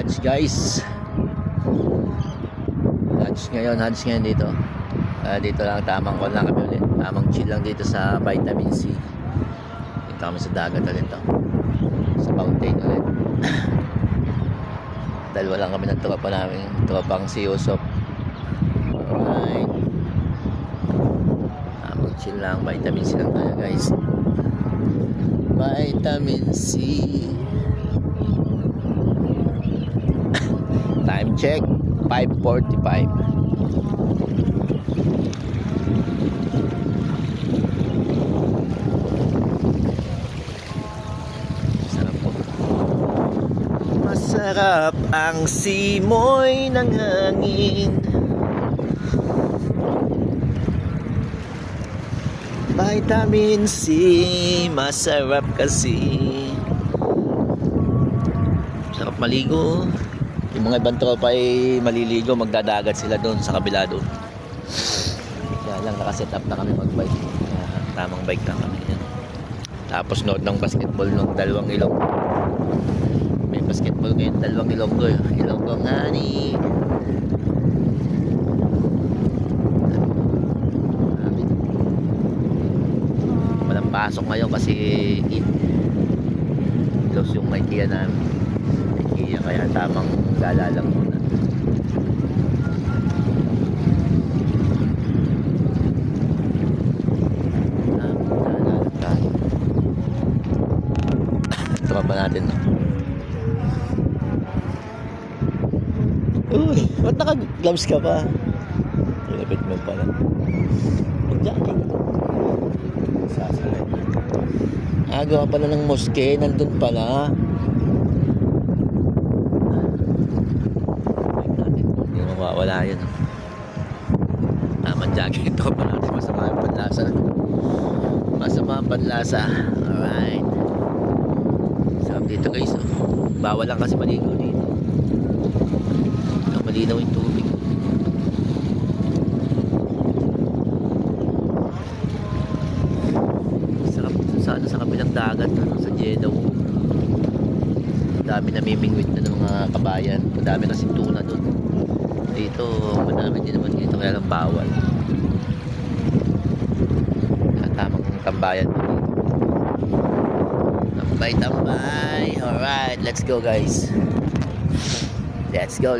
Lunch guys. Lunch ngayon dito. Dito lang tamang call lang kami ulit. Tamang chill lang dito sa Vitamin C. Dito kami sa dagat ulit to. Sa mountain ulit. Dalawa lang kami ng tropa namin. Tropang si Yusop. Alright. Tamang chill lang. Vitamin C lang tayo guys. Vitamin C. Time check 5:45. Sarap po. Masarap ang simoy ng hangin. Vitamin C, masarap kasi. Sarap maligo. Yung mga ibang tropa ay maliligo, magdadagat sila doon sa kabila doon. Kaya lang nakaset up na kami magbike. Tamang bike lang kami yan. Tapos nood ng basketball ng dalawang ilong. May basketball ngayon, dalawang ilonggo. Ilonggo nga ni. Walang pasok ngayon kasi close yung IKEA namin. IKEA kaya tamang gala lang muna. Ito pa natin. Uy, ba't naka-gloves ka pa? Ilapit mo pala. Mag-jacket. Sasalay. Gawa pala ng moske. Nandun pala. Hindi mo mawawala yun. Tamang jacket. Ito pa natin. Masama ang panlasa. Masama ang panlasa. Alright. Sarap dito guys. Bawal lang kasi maligo dito. Malinaw yung tubig. Sarap sana sa kabilang dagat, sa Jeddah. Dami namimingwit na ng mga kabayan. Madami kasi tuna doon. Dito, madami din naman dito, kaya lang bawal. Tamang tambayan dito. Tambay. Alright, let's go guys. Let's go.